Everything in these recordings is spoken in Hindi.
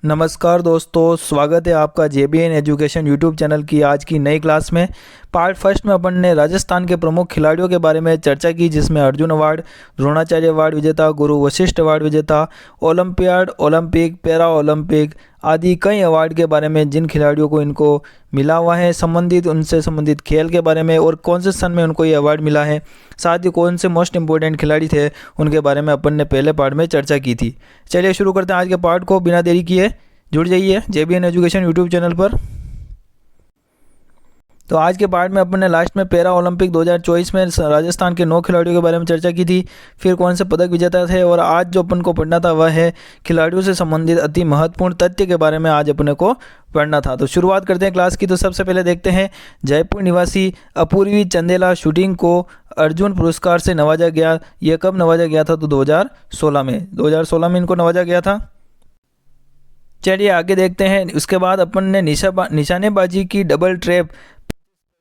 नमस्कार दोस्तों, स्वागत है आपका JBN एजुकेशन यूट्यूब चैनल की आज की नई क्लास में। पार्ट फर्स्ट में अपन ने राजस्थान के प्रमुख खिलाड़ियों के बारे में चर्चा की, जिसमें अर्जुन अवार्ड, द्रोणाचार्य अवार्ड विजेता, गुरु वशिष्ठ अवार्ड विजेता, ओलंपियाड, ओलंपिक, पैरा ओलंपिक आदि कई अवार्ड के बारे में, जिन खिलाड़ियों को इनको मिला हुआ है, संबंधित उनसे संबंधित खेल के बारे में और कौन से सन में उनको ये अवार्ड मिला है, साथ ही कौन से मोस्ट इंपॉर्टेंट खिलाड़ी थे उनके बारे में अपन ने पहले पार्ट में चर्चा की थी। चलिए शुरू करते हैं आज के पार्ट को। बिना देरी किए जुड़ जाइए JBN एजुकेशन यूट्यूब चैनल पर। तो आज के पार्ट में अपन ने लास्ट में पैरा ओलंपिक 2024 में राजस्थान के 9 खिलाड़ियों के बारे में चर्चा की थी, फिर कौन से पदक विजेता थे, और आज जो अपन को पढ़ना था वह है खिलाड़ियों से संबंधित अति महत्वपूर्ण तथ्य के बारे में आज अपने को पढ़ना था। तो शुरुआत करते हैं क्लास की। तो सबसे पहले देखते हैं जयपुर निवासी अपूर्वी चंदेला शूटिंग को अर्जुन पुरस्कार से नवाजा गया। यह कब नवाजा गया था? तो 2016 में इनको नवाजा गया था। चलिए आगे देखते हैं। उसके बाद अपन ने निशानेबाजी की डबल ट्रैप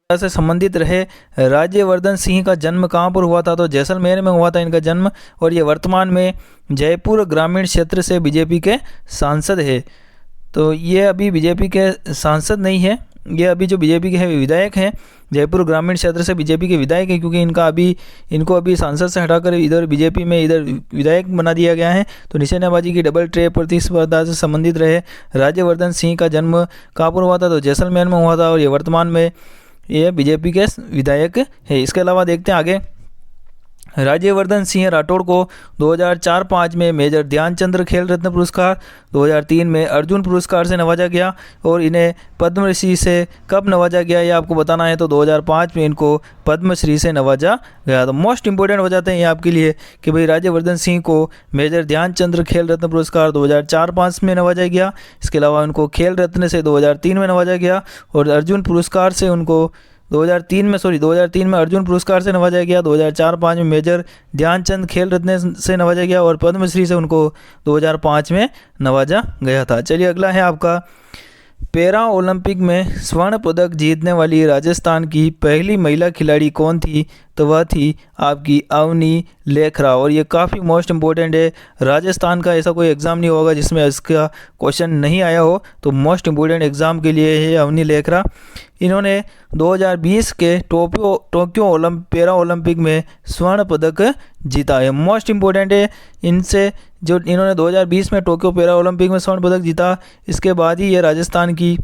से संबंधित रहे राज्यवर्धन सिंह का जन्म कहाँ पर हुआ था? तो जैसलमेर में हुआ था इनका जन्म, और ये वर्तमान में जयपुर ग्रामीण क्षेत्र से बीजेपी के सांसद है। तो ये अभी बीजेपी के सांसद नहीं है, ये अभी जो बीजेपी के है विधायक हैं। जयपुर ग्रामीण क्षेत्र से बीजेपी के विधायक हैं, क्योंकि इनको अभी सांसद से हटाकर इधर बीजेपी में इधर विधायक बना दिया गया है। तो निशानेबाजी की डबल ट्रैप प्रतिस्पर्धा से संबंधित रहे राज्यवर्धन सिंह का जन्म कहाँ पर हुआ था? तो जैसलमेर में हुआ था, और ये वर्तमान में ये बीजेपी के विधायक है। इसके अलावा देखते हैं आगे। राज्यवर्धन सिंह राठौड़ को 2004-05 में मेजर ध्यानचंद खेल रत्न पुरस्कार, 2003 में अर्जुन पुरस्कार से नवाजा गया, और इन्हें पद्मश्री से कब नवाजा गया ये आपको बताना है। तो 2005 में इनको पद्मश्री से नवाजा गया। तो मोस्ट इंपॉर्टेंट हो जाते हैं ये आपके लिए कि भाई राज्यवर्धन सिंह को मेजर ध्यानचंद खेल रत्न पुरस्कार 2004-05 में नवाजा गया। इसके अलावा उनको खेल रत्न से 2003 में नवाजा गया, और अर्जुन पुरस्कार से उनको 2003 में अर्जुन पुरस्कार से नवाजा गया, 2004-05 में मेजर ध्यानचंद खेल रत्न से नवाजा गया, और पद्मश्री से उनको 2005 में नवाजा गया था। चलिए अगला है आपका। पैरा ओलंपिक में स्वर्ण पदक जीतने वाली राजस्थान की पहली महिला खिलाड़ी कौन थी? तो वह थी आपकी अवनी लेखरा, और ये काफ़ी मोस्ट इम्पोर्टेंट है। राजस्थान का ऐसा कोई एग्ज़ाम नहीं होगा जिसमें इसका क्वेश्चन नहीं आया हो, तो मोस्ट इम्पोर्टेंट एग्ज़ाम के लिए है अवनी लेखरा। इन्होंने 2020 के टोक्यो पैरा ओलंपिक में स्वर्ण पदक जीता है। मोस्ट इम्पोर्टेंट है इनसे, जो इन्होंने 2020 में टोक्यो पैरा ओलंपिक में स्वर्ण पदक जीता, इसके बाद ही ये राजस्थान की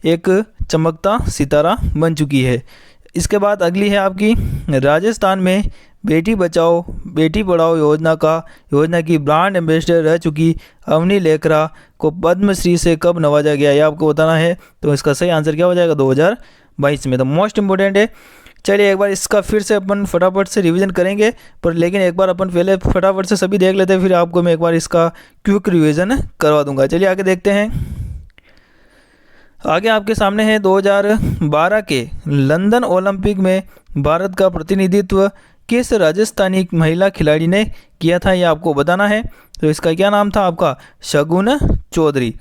एक चमकता सितारा बन चुकी है। इसके बाद अगली है आपकी। राजस्थान में बेटी बचाओ बेटी पढ़ाओ योजना की ब्रांड एम्बेसडर रह चुकी अवनी लेखरा को पद्मश्री से कब नवाजा गया ये आपको बताना है। तो इसका सही आंसर क्या हो जाएगा? 2022 में। तो मोस्ट इम्पोर्टेंट है। चलिए एक बार इसका फिर से अपन फटाफट से रिवीजन करेंगे, पर लेकिन एक बार अपन पहले फटाफट से सभी देख लेते हैं, फिर आपको मैं एक बार इसका क्विक रिवीजन करवा दूंगा। चलिए आगे देखते हैं। आगे आपके सामने है 2012 के लंदन ओलंपिक में भारत का प्रतिनिधित्व किस राजस्थानी महिला खिलाड़ी ने किया था ये आपको बताना है। तो इसका क्या नाम था आपका? शगुन चौधरी।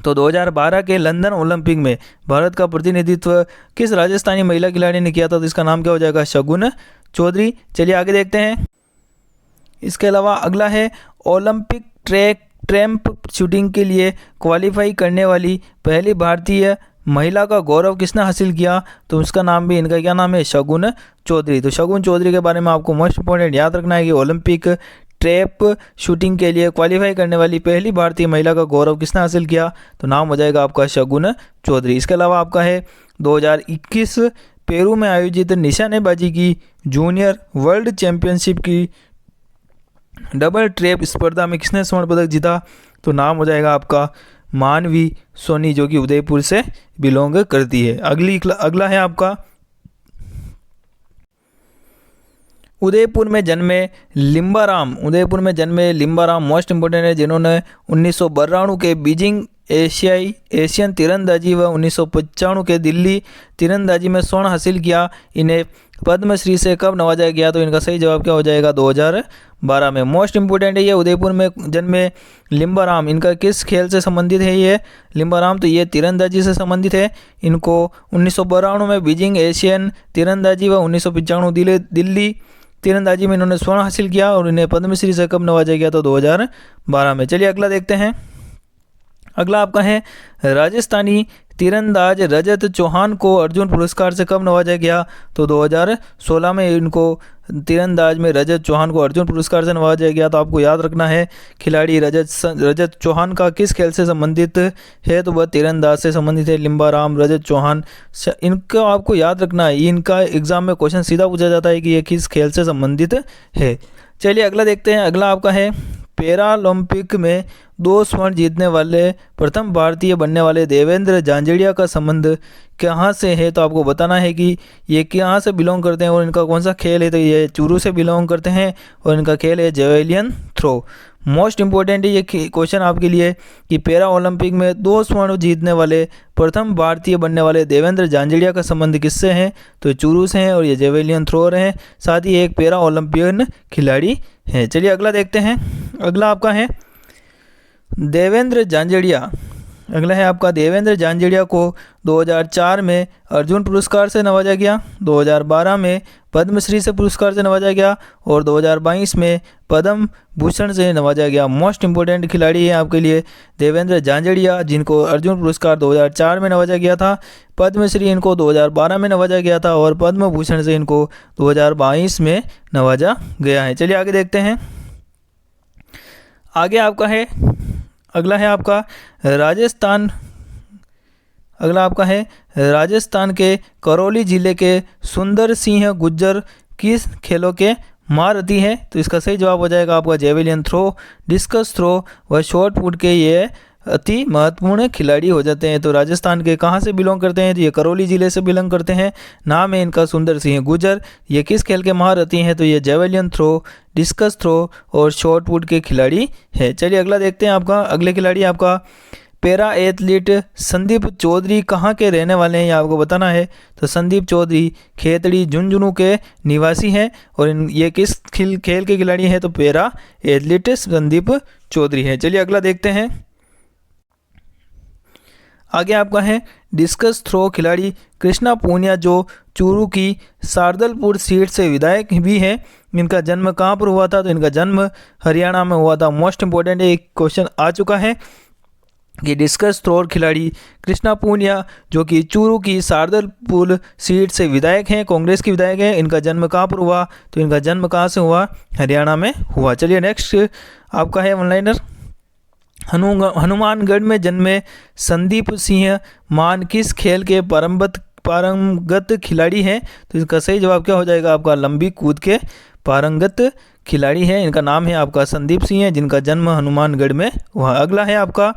तो 2012 के लंदन ओलंपिक में भारत का प्रतिनिधित्व किस राजस्थानी महिला खिलाड़ी ने किया था? तो इसका नाम क्या हो जाएगा? शगुन चौधरी। चलिए आगे देखते हैं। इसके अलावा अगला है ओलंपिक ट्रैम्प शूटिंग के लिए क्वालिफाई करने वाली पहली भारतीय महिला का गौरव किसने हासिल किया? तो उसका नाम भी, इनका क्या नाम है? शगुन चौधरी। तो शगुन चौधरी के बारे में आपको मोस्ट इंपॉर्टेंट याद रखना है कि ओलंपिक ट्रैप शूटिंग के लिए क्वालिफाई करने वाली पहली भारतीय महिला का गौरव किसने हासिल किया? तो नाम हो जाएगा आपका शगुन चौधरी। इसके अलावा आपका है 2021 पेरू में आयोजित निशानेबाजी की जूनियर वर्ल्ड चैंपियनशिप की डबल ट्रैप स्पर्धा में किसने स्वर्ण पदक जीता? तो नाम हो जाएगा आपका मानवी सोनी, जो कि उदयपुर से बिलोंग करती है। अगला है आपका। उदयपुर में जन्मे लिम्बाराम मोस्ट इंपोर्टेंट है, जिन्होंने 1992 के बीजिंग एशियन तीरंदाजी व 1995 के दिल्ली तीरंदाजी में स्वर्ण हासिल किया। इन्हें पद्मश्री से कब नवाजा गया? तो इनका सही जवाब क्या हो जाएगा? 2012 में। मोस्ट इंपोर्टेंट है ये उदयपुर में जन्मे लिम्बाराम। इनका किस खेल से संबंधित है ये लिम्बाराम? तो ये तीरंदाजी से संबंधित है। इनको 1992 में बीजिंग एशियन तीरंदाजी व 1995 दिल्ली तीरंदाजी में इन्होंने स्वर्ण हासिल किया, और इन्हें पद्मश्री से कब नवाजा गया? तो 2012 में। चलिए अगला देखते हैं। अगला आपका है राजस्थानी तीरंदाज रजत चौहान को अर्जुन पुरस्कार से कब नवाजा गया? तो 2016 में इनको तीरंदाज में रजत चौहान को अर्जुन पुरस्कार से नवाजा गया। तो आपको याद रखना है खिलाड़ी रजत चौहान का किस खेल से संबंधित है? तो वह तीरंदाज से संबंधित है, लिम्बाराम रजत चौहान। इनको आपको याद रखना है, इनका एग्जाम में क्वेश्चन सीधा पूछा जाता है कि ये किस खेल से संबंधित है। चलिए अगला देखते हैं। अगला आपका है पैरालंपिक में 2 स्वर्ण जीतने वाले प्रथम भारतीय बनने वाले देवेंद्र झांझड़िया का संबंध कहाँ से है? तो आपको बताना है कि ये कहाँ से बिलोंग करते हैं और इनका कौन सा खेल है। तो ये चूरू से बिलोंग करते हैं और इनका खेल है जेवेलियन थ्रो। मोस्ट इंपॉर्टेंट है ये क्वेश्चन आपके लिए कि पैरा ओलंपिक में 2 स्वर्ण जीतने वाले प्रथम भारतीय बनने वाले देवेंद्र झांझड़िया का संबंध किससे है? तो चूरू से हैं और ये जेवेलियन थ्रोअर हैं, साथ ही एक पैरा ओलंपियन खिलाड़ी हैं। चलिए अगला देखते हैं। अगला आपका है देवेंद्र झांझड़िया। अगला है आपका देवेंद्र झांझड़िया को 2004 में अर्जुन पुरस्कार से नवाजा गया, 2012 में पद्मश्री से पुरस्कार से नवाजा गया और 2022 में पद्म भूषण से नवाजा गया। मोस्ट इंपॉर्टेंट खिलाड़ी है आपके लिए देवेंद्र झांझड़िया, जिनको अर्जुन पुरस्कार 2004 में नवाजा गया था, पद्मश्री इनको 2012 में नवाजा गया था और पद्म भूषण से इनको 2022 में नवाजा गया है। चलिए आगे देखते हैं। आगे आपका है अगला है आपका राजस्थान। अगला आपका है राजस्थान के करौली जिले के सुंदर सिंह गुज्जर किस खेलों के महारथी है? तो इसका सही जवाब हो जाएगा आपका जेवेलियन थ्रो, डिस्कस थ्रो व शॉर्ट पुट के ये अति महत्वपूर्ण खिलाड़ी हो जाते हैं। तो राजस्थान के कहाँ से बिलोंग करते हैं? तो ये करौली जिले से बिलोंग करते हैं। नाम है इनका सुंदर सिंह गुज्जर। ये किस खेल के महारथी हैं? तो ये जेवेलियन थ्रो, डिस्कस थ्रो और शॉर्ट पुट के खिलाड़ी है। चलिए अगला देखते हैं। आपका अगले खिलाड़ी आपका पैरा एथलीट संदीप चौधरी कहाँ के रहने वाले हैं, ये आपको बताना है। तो संदीप चौधरी खेतड़ी झुंझुनू के निवासी हैं और ये किस खेल के खिलाड़ी हैं? तो पैरा एथलीट संदीप चौधरी हैं। चलिए अगला देखते हैं। आगे आपका है डिस्कस थ्रो खिलाड़ी कृष्णा पूनिया, जो चूरू की शार्दलपुर सीट से विधायक भी हैं। इनका जन्म कहाँ पर हुआ था? तो इनका जन्म हरियाणा में हुआ था। मोस्ट इंपॉर्टेंट एक क्वेश्चन आ चुका है कि डिस्कस थ्रोर खिलाड़ी कृष्णा पूनिया, जो कि चूरू की शार्दलपुर सीट से विधायक हैं, कांग्रेस के विधायक हैं, इनका जन्म कहाँ पर हुआ? तो इनका जन्म कहाँ से हुआ? हरियाणा में हुआ। चलिए नेक्स्ट आपका है ऑनलाइनर। हनुमानगढ़ में जन्मे संदीप सिंह मान किस खेल के पारंगत खिलाड़ी हैं? तो इसका सही जवाब क्या हो जाएगा आपका? लंबी कूद के पारंगत खिलाड़ी हैं। इनका नाम है आपका संदीप सिंह है, जिनका जन्म हनुमानगढ़ में हुआ। अगला है आपका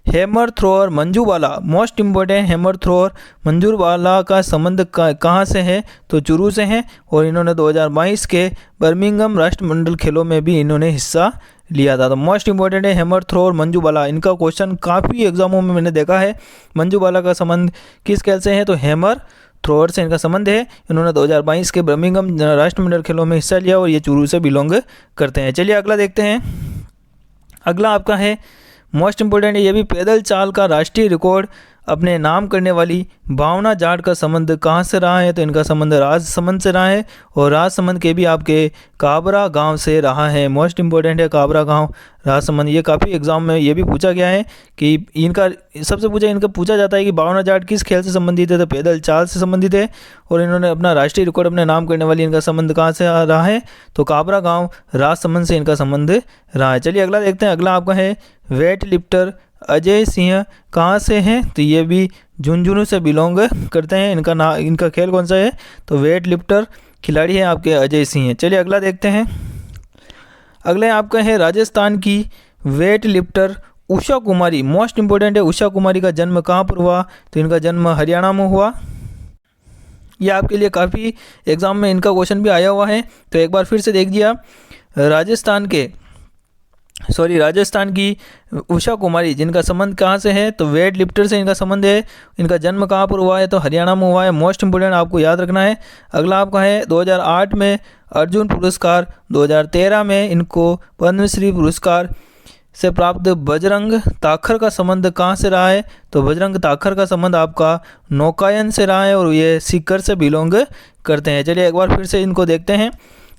hammer thrower Manjubala. Most important, hammer thrower Manjubala का संबंध कहाँ से है? तो चूरू से हैं और इन्होंने 2022 के बर्मिंघम राष्ट्रमंडल खेलों में भी इन्होंने हिस्सा लिया था। तो मोस्ट इंपॉर्टेंट है हैमर थ्रोअर मंजूबाला। इनका क्वेश्चन काफ़ी एग्जामों में मैंने देखा है। मंजूबाला का संबंध किस खेल से है? तो हैमर थ्रोअर से इनका संबंध है। इन्होंने 2022 के बर्मिंघम राष्ट्रमंडल खेलों में हिस्सा लिया और ये चूरू से बिलोंग करते हैं। चलिए अगला देखते हैं। अगला आपका है मोस्ट इंपॉर्टेंट है, ये भी पैदल चाल का राष्ट्रीय रिकॉर्ड अपने नाम करने वाली भावना जाट का संबंध कहाँ से रहा है? तो इनका संबंध राजसमंद से रहा है और राजसमंद के भी आपके काबरा गांव से रहा है। मोस्ट इंपॉर्टेंट है काबरा गांव, राजसमंद। ये काफ़ी एग्जाम में ये भी पूछा गया है कि इनका सबसे इनका पूछा जाता है कि भावना जाट किस खेल से संबंधित है? तो पैदल चाल से संबंधित है और इन्होंने अपना राष्ट्रीय रिकॉर्ड अपने नाम करने वाली इनका संबंध कहाँ से रहा है? तो काबरा गाँव, राजसमंद से इनका संबंध रहा है। चलिए अगला देखते हैं। अगला आपका है वेट लिफ्टर अजय सिंह कहाँ से हैं? तो ये भी झुंझुनू से बिलोंग करते हैं। इनका खेल कौन सा है? तो वेट लिफ्टर खिलाड़ी है आपके अजय सिंह है। चलिए अगला देखते हैं। अगले आपका है राजस्थान की वेट लिफ्टर उषा कुमारी। मोस्ट इंपॉर्टेंट है, उषा कुमारी का जन्म कहाँ पर हुआ? तो इनका जन्म हरियाणा में हुआ। ये आपके लिए काफ़ी एग्जाम में इनका क्वेश्चन भी आया हुआ है, तो एक बार फिर से देख दिया। राजस्थान की उषा कुमारी, जिनका संबंध कहाँ से है? तो वेट लिफ्टर से इनका संबंध है। इनका जन्म कहाँ पर हुआ है? तो हरियाणा में हुआ है। मोस्ट इंपोर्टेंट आपको याद रखना है। अगला आपका है 2008 में अर्जुन पुरस्कार, 2013 में इनको पद्मश्री पुरस्कार से प्राप्त बजरंग ताखर का संबंध कहाँ से रहा है? तो बजरंग ताखर का संबंध आपका नौकायन से रहा है और ये सीकर से बिलोंग करते हैं। चलिए एक बार फिर से इनको देखते हैं।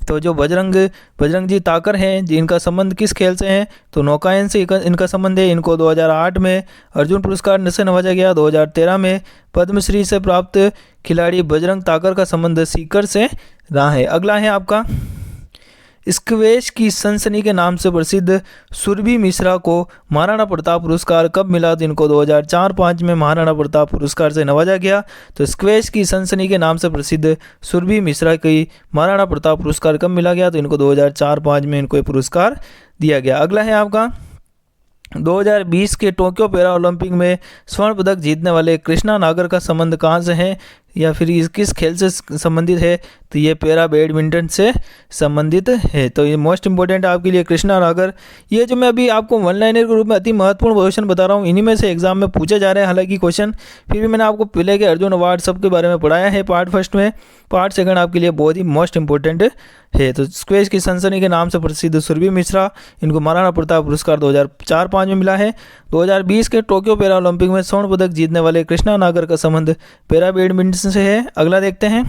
तो जो बजरंग जी ताकर हैं, जिनका संबंध किस खेल से है, तो नौकायन से इनका संबंध है। इनको 2008 में अर्जुन पुरस्कार से नवाजा गया। 2013 में पद्मश्री से प्राप्त खिलाड़ी बजरंग ताकर का संबंध सीकर से रहा है। अगला है आपका, स्क्वैश की सनसनी के नाम से प्रसिद्ध सुरभि मिश्रा को महाराणा प्रताप पुरस्कार कब मिला, तो इनको 2004-05 में महाराणा प्रताप पुरस्कार से नवाजा गया। तो स्क्वैश की सनसनी के नाम से प्रसिद्ध सुरभि मिश्रा की महाराणा प्रताप पुरस्कार कब मिला गया, तो इनको 2004-05 में इनको ये पुरस्कार दिया गया। अगला है आपका, 2020 के टोक्यो पैरा ओलंपिक में स्वर्ण पदक जीतने वाले कृष्णा नागर का संबंध कहाँ से है या फिर किस खेल से संबंधित है, तो ये पैरा बैडमिंटन से संबंधित है। तो ये मोस्ट इंपॉर्टेंट आपके लिए कृष्णा नागर। ये जो मैं अभी आपको वन लाइनर के रूप में अति महत्वपूर्ण क्वेश्चन बता रहा हूँ, इन्हीं में से एग्जाम में पूछे जा रहे हैं हालांकि क्वेश्चन। फिर भी मैंने आपको पहले के अर्जुन अवार्ड सब के बारे में पढ़ाया है पार्ट फर्स्ट में। पार्ट सेकंड आपके लिए बहुत ही मोस्ट इंपॉर्टेंट है। तो स्क्वैश की सनसनी के नाम से प्रसिद्ध सुरभि मिश्रा, इनको महाराणा प्रताप पुरस्कार 2004-05 में मिला है। 2020 के टोक्यो पैरा ओलंपिक में स्वर्ण पदक जीतने वाले कृष्णा नागर का संबंध पैरा बैडमिंटन से है। अगला देखते हैं।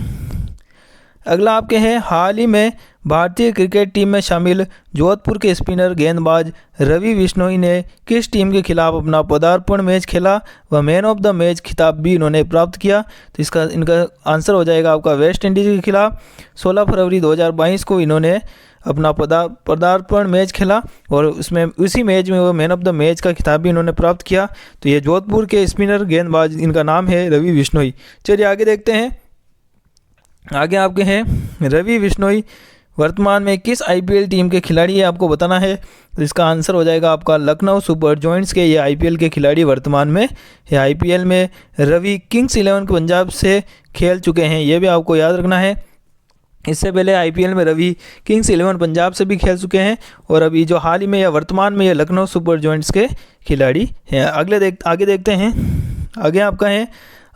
अगला आपके हैं, हाल ही में भारतीय क्रिकेट टीम में शामिल जोधपुर के स्पिनर गेंदबाज रवि बिश्नोई ने किस टीम के खिलाफ अपना पदार्पण मैच खेला व मैन ऑफ द मैच खिताब भी इन्होंने प्राप्त किया, तो इनका आंसर हो जाएगा आपका वेस्ट इंडीज़ के खिलाफ 16 फरवरी 2022 को इन्होंने अपना पदार्पण मैच खेला और उसमें उसी मैच में वो मैन ऑफ द मैच का खिताब भी इन्होंने प्राप्त किया। तो ये जोधपुर के स्पिनर गेंदबाज, इनका नाम है रवि बिश्नोई। चलिए आगे देखते हैं। आगे आपके हैं, रवि बिश्नोई वर्तमान में किस आईपीएल टीम के खिलाड़ी है आपको बताना है, तो इसका आंसर हो जाएगा आपका लखनऊ सुपर जॉइंट्स के ये आईपीएल के खिलाड़ी वर्तमान में ये आईपीएल में रवि किंग्स 11 पंजाब से खेल चुके हैं, ये भी आपको याद रखना है। इससे पहले आईपीएल में रवि किंग्स 11 पंजाब से भी खेल चुके हैं और अभी जो हाल ही में या वर्तमान में ये लखनऊ सुपर जॉइंट्स के खिलाड़ी हैं। आगे देखते हैं। आगे आपका है,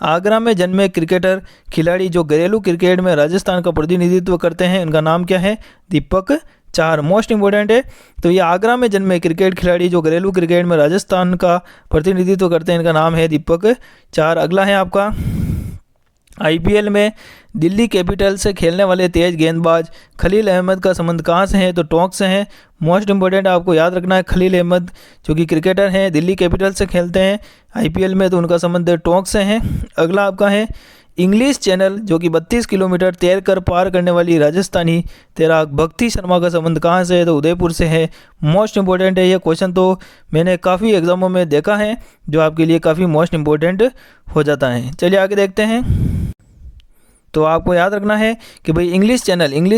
आगरा में जन्मे क्रिकेटर खिलाड़ी जो घरेलू क्रिकेट में राजस्थान का प्रतिनिधित्व करते हैं, इनका नाम क्या है, दीपक चार। मोस्ट इंपॉर्टेंट है। तो ये आगरा में जन्मे क्रिकेट खिलाड़ी जो घरेलू क्रिकेट में राजस्थान का प्रतिनिधित्व करते हैं, इनका नाम है दीपक चार। अगला है आपका, आईपीएल में दिल्ली कैपिटल से खेलने वाले तेज गेंदबाज खलील अहमद का संबंध कहाँ से है, तो टोंक से है। मोस्ट इंपॉर्टेंट आपको याद रखना है, खलील अहमद जो कि क्रिकेटर हैं, दिल्ली कैपिटल से खेलते हैं आईपीएल में, तो उनका संबंध टोंक से है। अगला आपका है, इंग्लिश चैनल जो कि 32 किलोमीटर तैर कर पार करने वाली राजस्थानी तैराक भक्ति शर्मा का संबंध कहाँ से है, तो उदयपुर से है। मोस्ट इंपॉर्टेंट है ये क्वेश्चन, तो मैंने काफ़ी एग्जामों में देखा है जो आपके लिए काफ़ी मोस्ट इंपॉर्टेंट हो जाता है। चलिए आगे देखते हैं। तो आपको याद रखना है कि भाई इंग्लिश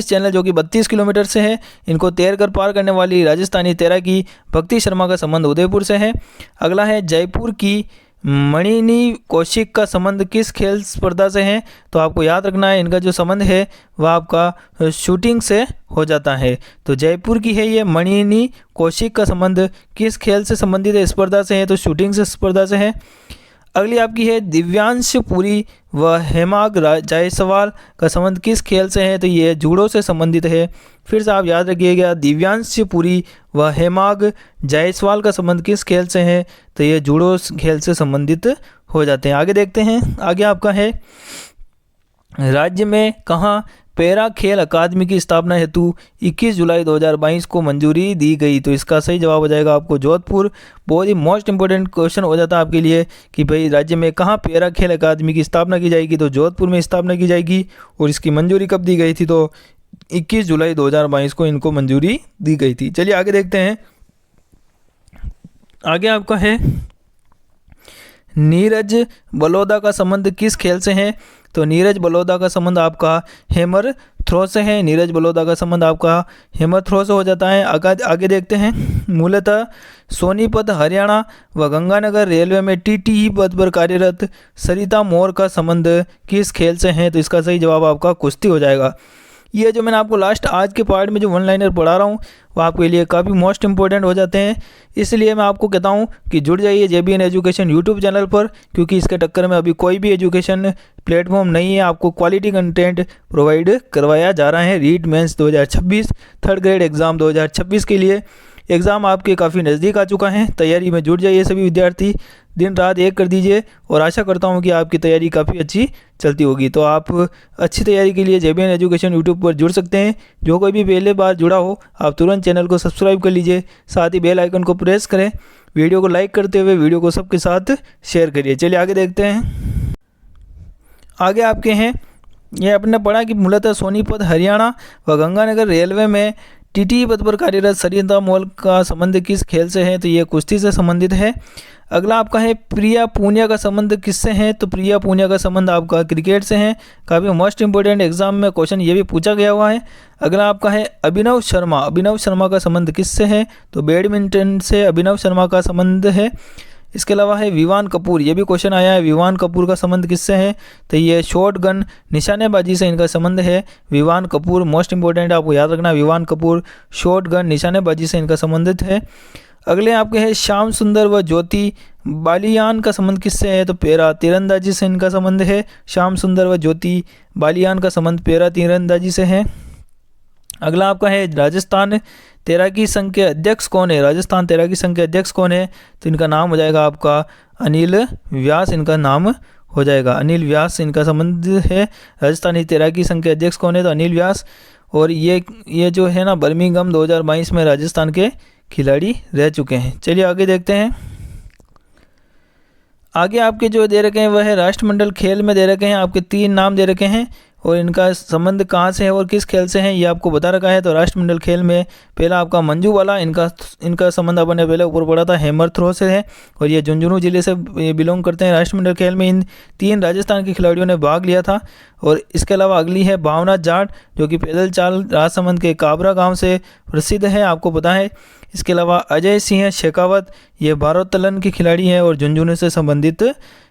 चैनल जो कि 32 किलोमीटर से है, इनको तैर कर पार करने वाली राजस्थानी तैराकी भक्ति शर्मा का संबंध उदयपुर से है। अगला है, जयपुर की मणिनी कौशिक का संबंध किस खेल स्पर्धा से है, तो आपको याद रखना है इनका जो संबंध है वह आपका शूटिंग से हो जाता है। तो जयपुर की है ये मणिनी कौशिक का संबंध किस खेल से संबंधित है, स्पर्धा से है, तो शूटिंग से स्पर्धा से है। अगली आपकी है, दिव्यांश पुरी व हेमाग जायसवाल का संबंध किस खेल से है, तो ये जूडो से संबंधित है। फिर से आप याद रखिएगा, दिव्यांश पुरी व हेमाग जायसवाल का संबंध किस खेल से है, तो ये जूडो खेल से संबंधित हो जाते हैं। आगे देखते हैं। आगे आपका है, राज्य में कहाँ पैरा खेल अकादमी की स्थापना हेतु 21 जुलाई 2022 को मंजूरी दी गई, तो इसका सही जवाब हो जाएगा आपको जोधपुर। बहुत ही मोस्ट इंपॉर्टेंट क्वेश्चन हो जाता है आपके लिए कि भाई राज्य में कहाँ पैरा खेल अकादमी की स्थापना की जाएगी, तो जोधपुर में स्थापना की जाएगी। और इसकी मंजूरी कब दी गई थी, तो 21 जुलाई 2022 को इनको मंजूरी दी गई थी। चलिए आगे देखते हैं। आगे आपका है, नीरज बलोदा का संबंध किस खेल से है, तो नीरज बलोदा का संबंध आपका हैमर थ्रो से है। नीरज बलोदा का संबंध आपका हैमर थ्रो से हो जाता है। आगे देखते हैं। मूलतः सोनीपत हरियाणा व गंगानगर रेलवे में टीटीई पद पर कार्यरत सरिता मोर का संबंध किस खेल से है, तो इसका सही जवाब आपका कुश्ती हो जाएगा। ये जो मैंने आपको लास्ट आज के पार्ट में जो वन लाइनर पढ़ा रहा हूँ वो आपके लिए काफ़ी मोस्ट इंपॉर्टेंट हो जाते हैं, इसलिए मैं आपको कहता हूँ कि जुड़ जाइए JBN एजुकेशन यूट्यूब चैनल पर, क्योंकि इसके टक्कर में अभी कोई भी एजुकेशन प्लेटफॉर्म नहीं है। आपको क्वालिटी कंटेंट प्रोवाइड करवाया जा रहा है REET mains 2026 third grade exam 2026 के लिए। एग्ज़ाम आपके काफ़ी नज़दीक आ चुका है, तैयारी में जुट जाइए सभी विद्यार्थी, दिन रात एक कर दीजिए और आशा करता हूँ कि आपकी तैयारी काफ़ी अच्छी चलती होगी। तो आप अच्छी तैयारी के लिए JBN एजुकेशन यूट्यूब पर जुड़ सकते हैं। जो कोई भी पहले बार जुड़ा हो आप तुरंत चैनल को सब्सक्राइब कर लीजिए, साथ ही बेल आइकन को प्रेस करें, वीडियो को लाइक करते हुए वीडियो को सबके साथ शेयर करिए। चलिए आगे देखते हैं। आगे आपके हैं, ये आपने पढ़ा कि मूलतः सोनीपत हरियाणा व गंगानगर रेलवे में TTE पद पर कार्यरत सरिता मौल का संबंध किस खेल से है? तो ये कुश्ती से संबंधित है। अगला आपका है प्रिया पूनिया का संबंध किससे है? तो प्रिया पूनिया का संबंध आपका क्रिकेट से है। काफ़ी मोस्ट इंपोर्टेंट एग्जाम में क्वेश्चन ये भी पूछा गया हुआ है। अगला आपका है अभिनव शर्मा, अभिनव शर्मा का संबंध किससे है? तो बैडमिंटन से अभिनव शर्मा का संबंध है। इसके अलावा है विवान कपूर, ये भी क्वेश्चन आया है, विवान कपूर का संबंध किससे है? तो ये शॉट गन निशानेबाजी से इनका संबंध है। विवान कपूर मोस्ट इंपोर्टेंट, आपको याद रखना, विवान कपूर शॉट गन निशानेबाजी से इनका संबंधित है। अगले आपके हैं श्याम सुंदर व ज्योति बालियान का संबंध किससे है? तो पैरा तीरंदाजी से इनका संबंध है। श्याम सुंदर व ज्योति बालियान का संबंध पैरा तीरंदाजी से है। अगला आपका है राजस्थान तैराकी संघ के अध्यक्ष कौन है? राजस्थान तैराकी संघ के अध्यक्ष कौन है? तो इनका नाम हो जाएगा आपका अनिल व्यास, इनका नाम हो जाएगा अनिल व्यास, इनका संबंध है। राजस्थानी तैराकी संघ के अध्यक्ष कौन है? तो अनिल व्यास। और ये जो है ना बर्मिंघम 2022 में राजस्थान के खिलाड़ी रह चुके हैं। चलिए आगे देखते हैं। आगे आपके जो दे रखे हैं वह है राष्ट्रमंडल खेल में दे रखे हैं, आपके 3 नाम दे रखे हैं और इनका संबंध कहाँ से है और किस खेल से है ये आपको बता रखा है। तो राष्ट्रमंडल खेल में पहला आपका मंजू वाला, इनका संबंध अपन ने पहले ऊपर पढ़ा था, हैमर थ्रो से है और ये झुंझुनू जिले से बिलोंग करते हैं। राष्ट्रमंडल खेल में इन 3 राजस्थान के खिलाड़ियों ने भाग लिया था। और इसके अलावा अगली है भावना जाट, जो कि पैदल चाल राजसमंद के काबरा गाँव से प्रसिद्ध है, आपको पता है। इसके अलावा अजय सिंह शेखावत, ये भारोत्तोलन के खिलाड़ी हैं और झुंझुनू से संबंधित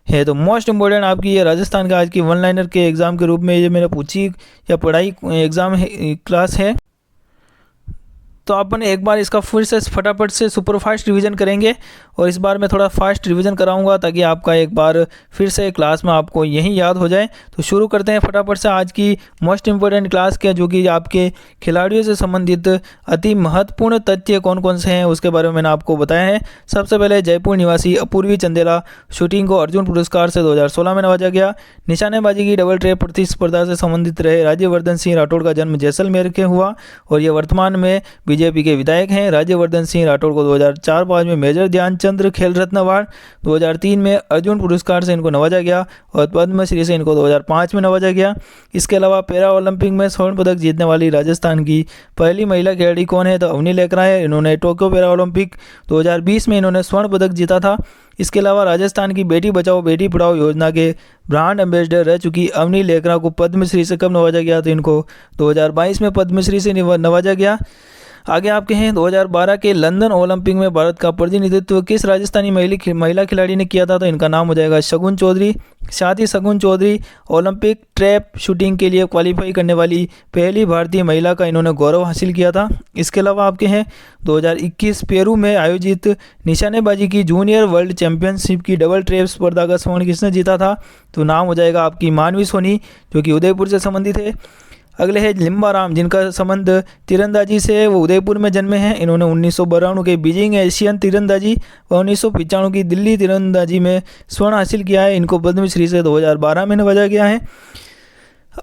है। तो मोस्ट इंपोर्टेंट आपकी ये राजस्थान का आज की वन लाइनर के एग्ज़ाम के रूप में ये मैंने पूछी या पढ़ाई एग्ज़ाम क्लास है। तो अपन एक बार इसका फिर से फटाफट से सुपर फास्ट रिवीजन करेंगे और इस बार मैं थोड़ा फास्ट रिवीजन कराऊंगा ताकि आपका एक बार फिर से क्लास में आपको यही याद हो जाए। तो शुरू करते हैं फटाफट से आज की मोस्ट इंपोर्टेंट क्लास के, जो कि आपके खिलाड़ियों से संबंधित अति महत्वपूर्ण तथ्य कौन कौन से हैं उसके बारे में मैंने आपको बताया है। सबसे पहले जयपुर निवासी अपूर्वी चंदेला शूटिंग को अर्जुन पुरस्कार से 2016 में नवाजा गया। निशानेबाजी की डबल ट्रैप प्रतिस्पर्धा से संबंधित रहे राज्यवर्धन सिंह राठौड़ का जन्म जैसलमेर के हुआ और ये वर्तमान में बीजेपी के विधायक हैं। राज्यवर्धन सिंह राठौड़ को 2004-5 में मेजर ध्यानचंद खेल रत्न अवार्ड, 2003 में अर्जुन पुरस्कार से इनको नवाजा गया और पद्मश्री से इनको 2005 में नवाजा गया। इसके अलावा पैरा ओलंपिक में स्वर्ण पदक जीतने वाली राजस्थान की पहली महिला खिलाड़ी कौन है? तो अवनी लेकरा है। इन्होंने टोक्यो पैरा ओलंपिक 2020 में इन्होंने स्वर्ण पदक जीता था। इसके अलावा राजस्थान की बेटी बचाओ बेटी पढ़ाओ योजना के ब्रांड एम्बेसडर रह चुकी अवनी लेकरा को पद्मश्री से कब नवाजा गया? तो इनको 2022 में पद्मश्री से नवाजा गया। आगे आपके हैं 2012 के लंदन ओलंपिक में भारत का प्रतिनिधित्व किस राजस्थानी महिला खिलाड़ी ने किया था? तो इनका नाम हो जाएगा शगुन चौधरी। साथ ही शगुन चौधरी ओलंपिक ट्रैप शूटिंग के लिए क्वालिफाई करने वाली पहली भारतीय महिला का इन्होंने गौरव हासिल किया था। इसके अलावा आपके हैं 2021 पेरू में आयोजित निशानेबाजी की जूनियर वर्ल्ड चैंपियनशिप की डबल ट्रैप स्पर्धा का स्वर्ण किसने जीता था? तो नाम हो जाएगा आपकी मानवी सोनी, जो कि उदयपुर से संबंधित है। अगले है लिम्बाराम, जिनका संबंध तीरंदाजी से है, वो उदयपुर में जन्मे हैं। इन्होंने 1992 के बीजिंग एशियन तीरंदाजी व 1995 की दिल्ली तीरंदाजी में स्वर्ण हासिल किया है। इनको पद्मश्री से 2012 में नवाजा गया है।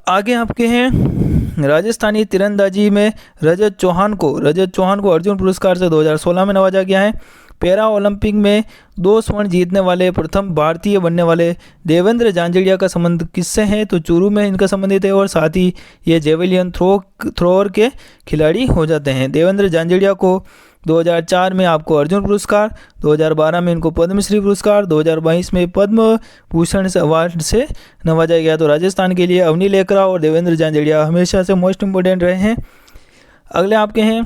आगे आपके हैं राजस्थानी तीरंदाजी में रजत चौहान को अर्जुन पुरस्कार से 2016 में नवाजा गया है। पैरा ओलंपिक में 2 स्वर्ण जीतने वाले प्रथम भारतीय बनने वाले देवेंद्र झांझड़िया का संबंध किससे है? तो चूरू में इनका संबंधित है और साथ ही ये जेवलियन थ्रोअर के खिलाड़ी हो जाते हैं। देवेंद्र झांझड़िया को 2004 में आपको अर्जुन पुरस्कार, 2012 में इनको पद्मश्री पुरस्कार, 2022 में पद्म भूषण अवार्ड से नवाजा गया। तो राजस्थान के लिए अवनी लेकरा और देवेंद्र झांझड़िया हमेशा से मोस्ट इंपोर्टेंट रहे हैं। अगले आपके हैं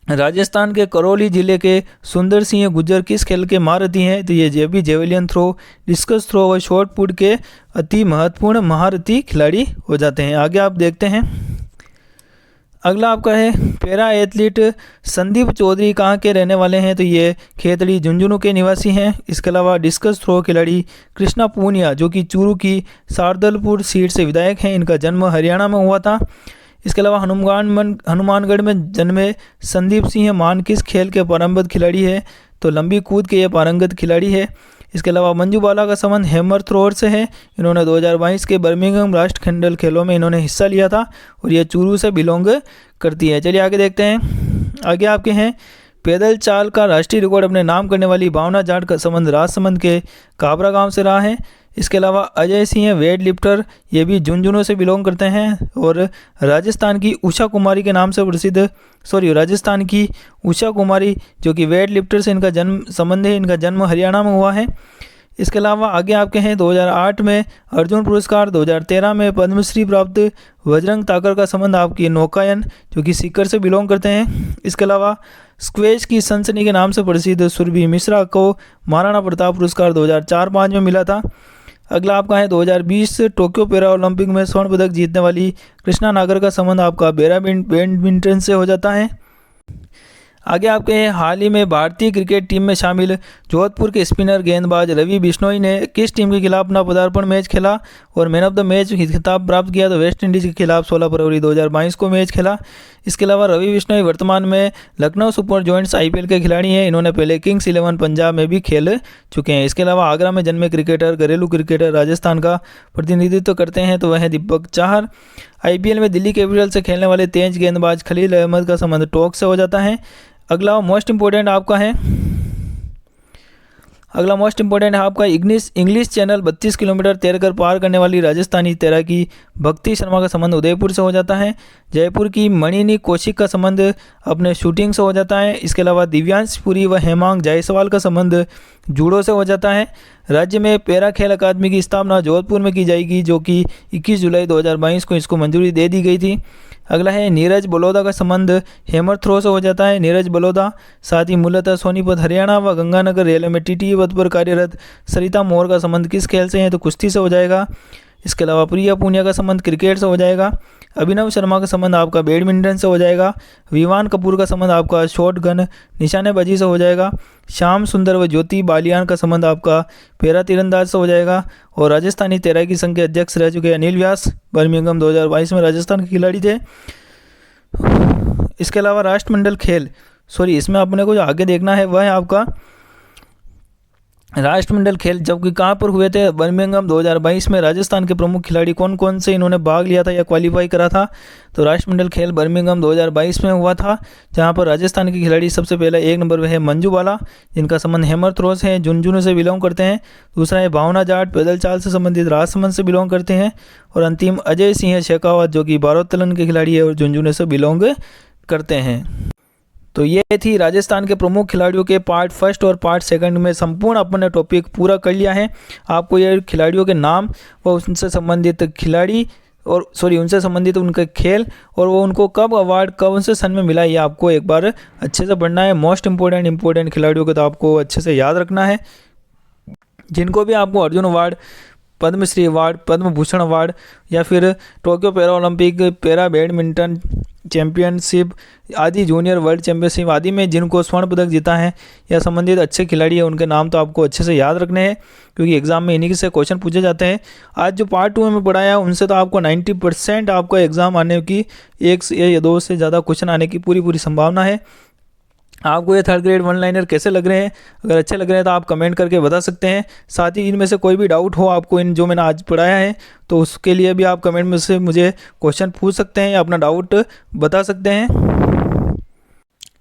राजस्थान के करौली जिले के सुंदर सिंह गुज्जर किस खेल के महारथी हैं? तो ये जेवलियन थ्रो, डिस्कस थ्रो व शॉट पुट के अति महत्वपूर्ण महारथी खिलाड़ी हो जाते हैं। आगे आप देखते हैं। अगला आपका है पैरा एथलीट संदीप चौधरी कहाँ के रहने वाले हैं? तो ये खेतड़ी झुंझुनू के निवासी हैं। इसके अलावा डिस्कस थ्रो खिलाड़ी कृष्णा पूनिया, जो कि चूरू की शार्दलपुर सीट से विधायक हैं, इनका जन्म हरियाणा में हुआ था। इसके अलावा हनुमानगढ़ में जन्मे संदीप सिंह मान किस खेल के पारंगत खिलाड़ी है? तो लंबी कूद के ये पारंगत खिलाड़ी है। इसके अलावा मंजू बाला का संबंध हैमर थ्रोअर से है। इन्होंने 2022 के बर्मिंघम राष्ट्रमंडल खेलों में इन्होंने हिस्सा लिया था और ये चूरू से बिलोंग करती है। चलिए आगे देखते हैं। आगे आपके हैं पैदल चाल का राष्ट्रीय रिकॉर्ड अपने नाम करने वाली भावना जाट का संबंध राजसमंद के काबरा गांव से रहा है। इसके अलावा अजय सिंह वेट लिफ्टर, ये भी झुंझुनू से बिलोंग करते हैं और राजस्थान की उषा कुमारी के नाम से प्रसिद्ध राजस्थान की उषा कुमारी जो कि वेट लिफ्टर से इनका जन्म संबंध है। इनका जन्म हरियाणा में हुआ है। इसके अलावा आगे आपके हैं 2008 में अर्जुन पुरस्कार, 2013 में पद्मश्री प्राप्त बजरंग ताकर का संबंध आपकी नौकायन जो कि सीकर से बिलोंग करते हैं। इसके अलावा स्क्वैश की सनसनी के नाम से प्रसिद्ध सुरभि मिश्रा को महाराणा प्रताप पुरस्कार 2004-05 में मिला था। अगला आपका है 2020 टोक्यो पैरा ओलंपिक में स्वर्ण पदक जीतने वाली कृष्णा नागर का संबंध आपका बैडमिंटन से हो जाता है। आगे आपके हाल ही में भारतीय क्रिकेट टीम में शामिल जोधपुर के स्पिनर गेंदबाज रवि बिश्नोई ने किस टीम के खिलाफ अपना पदार्पण मैच खेला और मैन ऑफ द मैच खिताब प्राप्त किया? तो वेस्ट इंडीज़ के खिलाफ 16 फरवरी 2022 को मैच खेला। इसके अलावा रवि बिश्नोई वर्तमान में लखनऊ सुपर जॉयंट्स IPL के खिलाड़ी हैं। इन्होंने पहले किंग्स 11 पंजाब में भी खेल चुके हैं। इसके अलावा आगरा में जन्मे क्रिकेटर, घरेलू क्रिकेटर राजस्थान का प्रतिनिधित्व करते हैं तो वह है दीपक चाहर। IPL में दिल्ली कैपिटल से खेलने वाले तेज गेंदबाज खलील अहमद का संबंध टोक से हो जाता है। अगला मोस्ट इंपॉर्टेंट है आपका इंग्लिश चैनल 32 किलोमीटर तैरकर पार करने वाली राजस्थानी तैराकी भक्ति शर्मा का संबंध उदयपुर से हो जाता है। जयपुर की मणिनी कौशिक का संबंध अपने शूटिंग से हो जाता है। इसके अलावा दिव्यांश पुरी व हेमांग जायसवाल का संबंध जूडो से हो जाता है। राज्य में पैरा खेल अकादमी की स्थापना जोधपुर में की जाएगी जो कि 21 जुलाई 2022 को इसको मंजूरी दे दी गई थी। अगला है नीरज बलोदा का संबंध हैमर थ्रो से हो जाता है। नीरज बलोदा साथ ही मूलतः सोनीपत हरियाणा व गंगानगर रेलवे में TTE पद पर कार्यरत सरिता मोर का संबंध किस खेल से है? तो कुश्ती से हो जाएगा। इसके अलावा प्रिया पूनिया का संबंध क्रिकेट से हो जाएगा। अभिनव शर्मा का संबंध आपका बैडमिंटन से हो जाएगा। विवान कपूर का संबंध आपका शॉट गन निशानेबाजी से हो जाएगा। श्याम सुंदर व ज्योति बालियान का संबंध आपका पैरा तीरंदाज से हो जाएगा। और राजस्थानी तैराकी संघ के अध्यक्ष रह चुके अनिल व्यास बर्मिंघम 2022 में राजस्थान के खिलाड़ी थे। इसके अलावा राष्ट्रमंडल खेल इसमें अपने को जो आगे देखना है वह है आपका राष्ट्रमंडल खेल जबकि कहाँ पर हुए थे? बर्मिंघम 2022 में। राजस्थान के प्रमुख खिलाड़ी कौन कौन से इन्होंने भाग लिया था या क्वालिफाई करा था? तो राष्ट्रमंडल खेल बर्मिंघम 2022 में हुआ था जहाँ पर राजस्थान के खिलाड़ी सबसे पहले 1 नंबर पे है मंजू बाला जिनका संबंध हैमर थ्रो से है, झुंझुनू से बिलोंग करते हैं। दूसरा है भावना जाट, पैदल चाल से संबंधित राजसमंद से बिलोंग करते हैं। और अंतिम अजय सिंह शेखावत जो कि भारोत्तोलन के खिलाड़ी है और झुंझुनू से बिलोंग करते हैं। तो ये थी राजस्थान के प्रमुख खिलाड़ियों के पार्ट फर्स्ट और पार्ट सेकंड में संपूर्ण अपन ने टॉपिक पूरा कर लिया है। आपको ये खिलाड़ियों के नाम व उनसे संबंधित खिलाड़ी और उनसे संबंधित उनके खेल और वो उनको कब अवार्ड कौन से सन में मिला ये आपको एक बार अच्छे से पढ़ना है। मोस्ट इंपॉर्टेंट खिलाड़ियों को तो आपको अच्छे से याद रखना है। जिनको भी आपको Arjun award, Padmashri award, Padma Bhushan award या फिर Tokyo para Olympic, para badminton championship आदि, जूनियर वर्ल्ड चैंपियनशिप आदि में जिनको स्वर्ण पदक जीता है या संबंधित अच्छे खिलाड़ी है उनके नाम तो आपको अच्छे से याद रखने हैं क्योंकि एग्जाम में इन्हीं से क्वेश्चन पूछे जाते हैं। आज जो पार्ट 2 में पढ़ाया है उनसे तो आपको 90% आपका एग्जाम आने की 1 या 2 से ज़्यादा क्वेश्चन आने की पूरी संभावना है। आपको ये 3rd ग्रेड 1 लाइनर कैसे लग रहे हैं? अगर अच्छे लग रहे हैं तो आप कमेंट करके बता सकते हैं। साथ ही इनमें से कोई भी डाउट हो आपको इन जो मैंने आज पढ़ाया है तो उसके लिए भी आप कमेंट में से मुझे क्वेश्चन पूछ सकते हैं या अपना डाउट बता सकते हैं।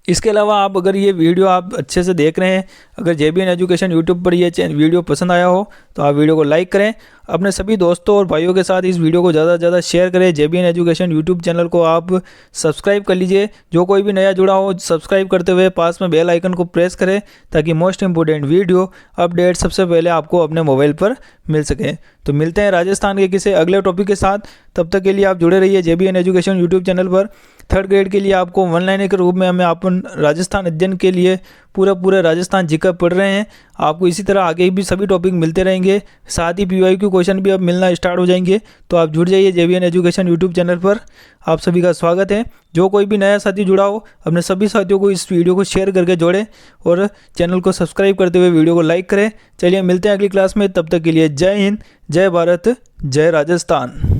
इसके अलावा आप अगर ये वीडियो आप अच्छे से देख रहे हैं, अगर JBN एजुकेशन यूट्यूब पर ये वीडियो पसंद आया हो तो आप वीडियो को लाइक करें, अपने सभी दोस्तों और भाइयों के साथ इस वीडियो को ज़्यादा से ज़्यादा शेयर करें। JBN एजुकेशन यूट्यूब चैनल को आप सब्सक्राइब कर लीजिए। जो कोई भी नया जुड़ा हो सब्सक्राइब करते हुए पास में बेल आइकन को प्रेस करें ताकि मोस्ट इंपोर्टेंट वीडियो अपडेट सबसे पहले आपको अपने मोबाइल पर मिल सके। तो मिलते हैं राजस्थान के किसी अगले टॉपिक के साथ, तब तक के लिए आप जुड़े रहिए JBN एजुकेशन यूट्यूब चैनल पर। 3rd ग्रेड के लिए आपको 1 लाइनर के रूप में हमें अपन राजस्थान अध्ययन के लिए पूरे राजस्थान जीके पढ़ रहे हैं। आपको इसी तरह आगे भी सभी टॉपिक मिलते रहेंगे, साथ ही PYQ क्वेश्चन भी अब मिलना स्टार्ट हो जाएंगे। तो आप जुड़ जाइए JBN एजुकेशन यूट्यूब चैनल पर। आप सभी का स्वागत है। जो कोई भी नया साथी जुड़ा हो अपने सभी साथियों को इस वीडियो को शेयर करके जोड़ें और चैनल को सब्सक्राइब करते हुए वीडियो को लाइक करें। चलिए मिलते हैं अगली क्लास में, तब तक के लिए जय हिंद, जय भारत, जय राजस्थान।